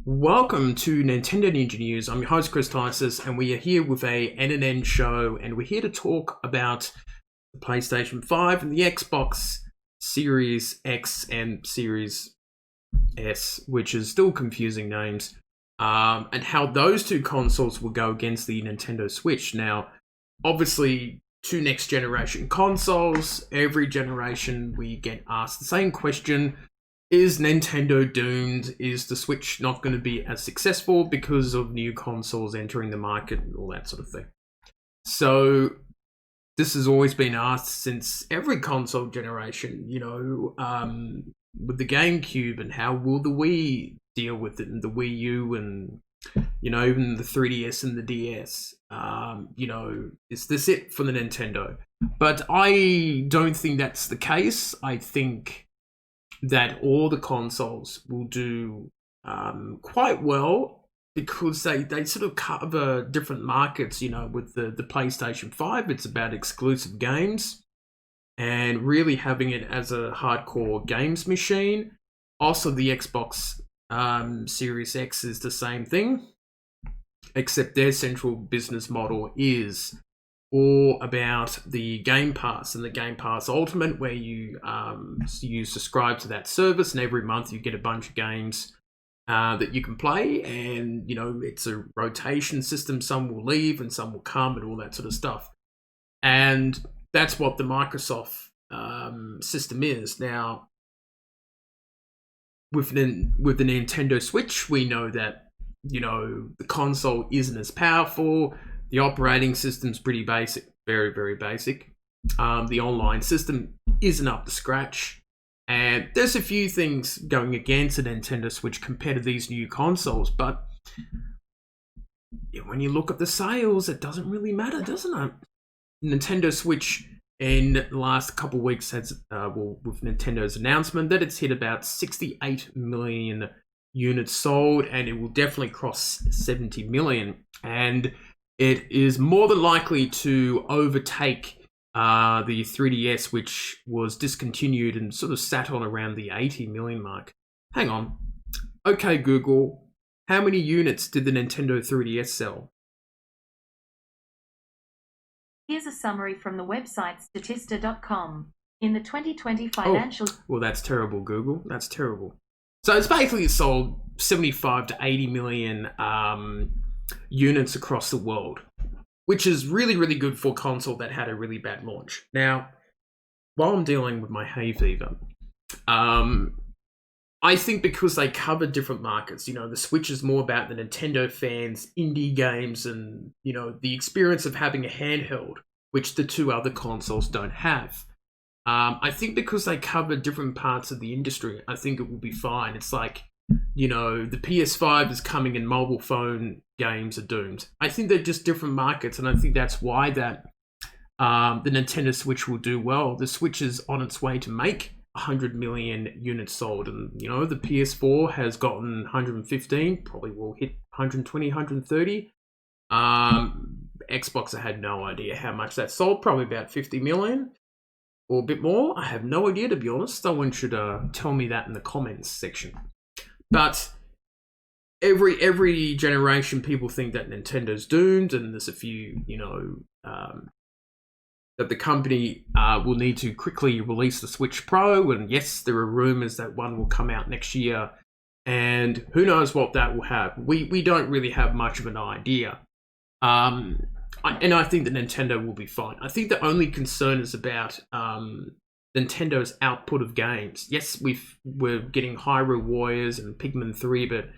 Welcome to Nintendo Ninja News. I'm your host Chris Tysis, and we are here with a NNN show, and we're here to talk about the PlayStation 5 and the Xbox Series X and Series S, which is still confusing names, and how those two consoles will go against the Nintendo Switch. Now, obviously, two next generation consoles. Every generation we get asked the same question. Is Nintendo doomed? Is the Switch not going to be as successful because of new consoles entering the market and all that sort of thing? So this has always been asked since every console generation, with the GameCube, and how will the Wii deal with it, and the Wii U, and, even the 3DS and the DS. Is this it for the Nintendo? But I don't think that's the case. I think that all the consoles will do quite well because they sort of cover different markets. With the PlayStation 5, it's about exclusive games and really having it as a hardcore games machine. Also, the Xbox Series X is the same thing, except their central business model is all about the Game Pass and the Game Pass Ultimate, where you subscribe to that service, and every month you get a bunch of games that you can play, and it's a rotation system. Some will leave and some will come, and all that sort of stuff. And that's what the Microsoft system is now. With the Nintendo Switch, we know that the console isn't as powerful. The operating system's pretty basic, very, very basic. The online system isn't up to scratch. And there's a few things going against the Nintendo Switch compared to these new consoles. But when you look at the sales, it doesn't really matter, doesn't it? Nintendo Switch in the last couple of weeks has, with Nintendo's announcement, that it's hit about 68 million units sold, and it will definitely cross 70 million. And it is more than likely to overtake the 3DS, which was discontinued and sort of sat on around the 80 million mark. Hang on. Okay, Google, how many units did the Nintendo 3DS sell? Here's a summary from the website Statista.com. In the 2020 financial... Well, that's terrible, Google. That's terrible. So it's basically sold 75 to 80 million units across the world, which is really, really good for a console that had a really bad launch. Now, while I'm dealing with my hay fever, I think because they cover different markets, the Switch is more about the Nintendo fans, indie games, and, the experience of having a handheld, which the two other consoles don't have. I think because they cover different parts of the industry, I think it will be fine. It's like, the PS5 is coming and mobile phone games are doomed. I think they're just different markets, and I think that's why that the Nintendo Switch will do well. The Switch is on its way to make 100 million units sold, and the PS4 has gotten 115, probably will hit 120, 130. Xbox, I had no idea how much that sold, probably about 50 million or a bit more. I have no idea, to be honest. Someone should tell me that in the comments section. But every generation, people think that Nintendo's doomed, and there's a few, that the company will need to quickly release the Switch Pro. And yes, there are rumors that one will come out next year, and who knows what that will have. We don't really have much of an idea. And I think that Nintendo will be fine. I think the only concern is about Nintendo's output of games. Yes, we're getting Hyrule Warriors and Pikmin 3, but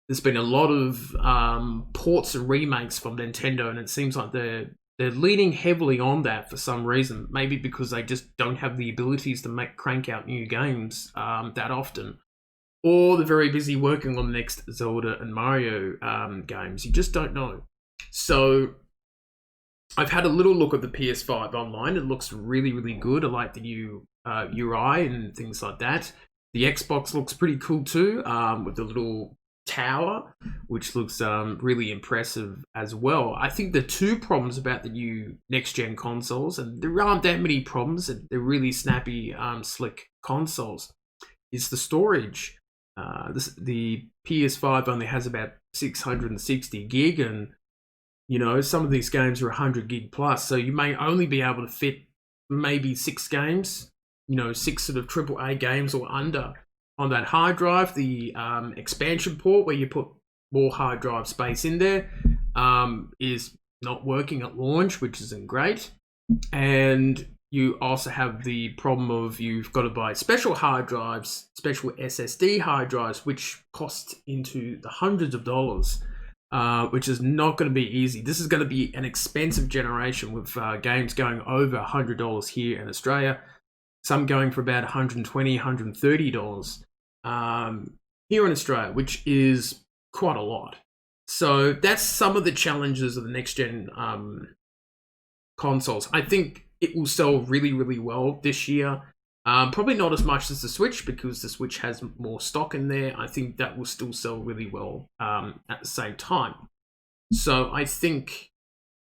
there's been a lot of ports and remakes from Nintendo, and it seems like they're leaning heavily on that for some reason. Maybe because they just don't have the abilities to crank out new games that often, or they're very busy working on the next Zelda and Mario games. You just don't know. So I've had a little look at the PS5 online. It looks really, really good. I like the new UI and things like that. The Xbox looks pretty cool too, with the little tower, which looks really impressive as well. I think the two problems about the new next-gen consoles, and there aren't that many problems, they're really snappy, slick consoles, is the storage. the PS5 only has about 660 gig, and some of these games are 100 gig plus, so you may only be able to fit maybe 6 games, 6 sort of AAA games or under on that hard drive. The expansion port, where you put more hard drive space in there, is not working at launch, which isn't great. And you also have the problem of you've got to buy special hard drives, special SSD hard drives, which cost into the hundreds of dollars, which is not going to be easy. This is going to be an expensive generation, with games going over $100 here in Australia, some going for about $120, $130 here in Australia, which is quite a lot. So that's some of the challenges of the next gen consoles. I think it will sell really, really well this year. Probably not as much as the Switch, because the Switch has more stock in there. I think that will still sell really well at the same time. So I think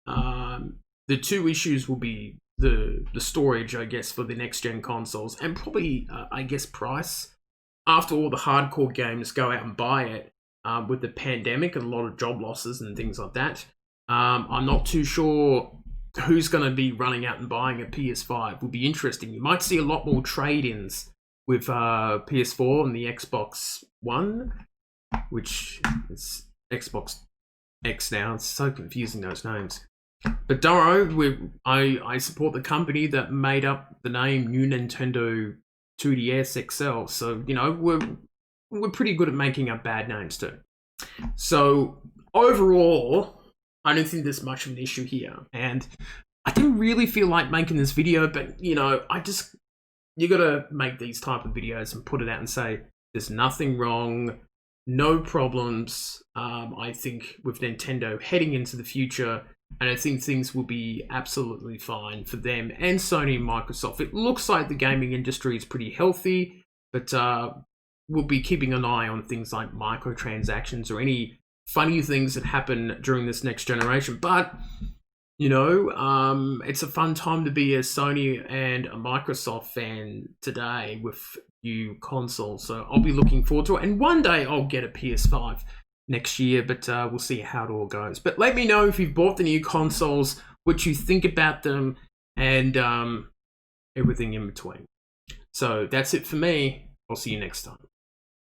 the two issues will be the storage, I guess, for the next gen consoles, and probably, I guess, price. After all the hardcore gamers go out and buy it, with the pandemic and a lot of job losses and things like that, I'm not too sure who's going to be running out and buying a PS5. Will be interesting. You might see a lot more trade-ins with PS4 and the Xbox One, which is Xbox X now. It's so confusing, those names. But don't worry, I support the company that made up the name New Nintendo 2DS XL. So, we're pretty good at making up bad names too. So overall, I don't think there's much of an issue here. And I didn't really feel like making this video, but you gotta make these type of videos and put it out and say, there's nothing wrong, no problems. I think with Nintendo heading into the future, and I think things will be absolutely fine for them and Sony and Microsoft. It looks like the gaming industry is pretty healthy, but we'll be keeping an eye on things like microtransactions or any funny things that happen during this next generation. But it's a fun time to be a Sony and a Microsoft fan today with new consoles. So I'll be looking forward to it. And one day I'll get a PS5 next year, but we'll see how it all goes. But let me know if you've bought the new consoles, what you think about them, and everything in between. So that's it for me. I'll see you next time.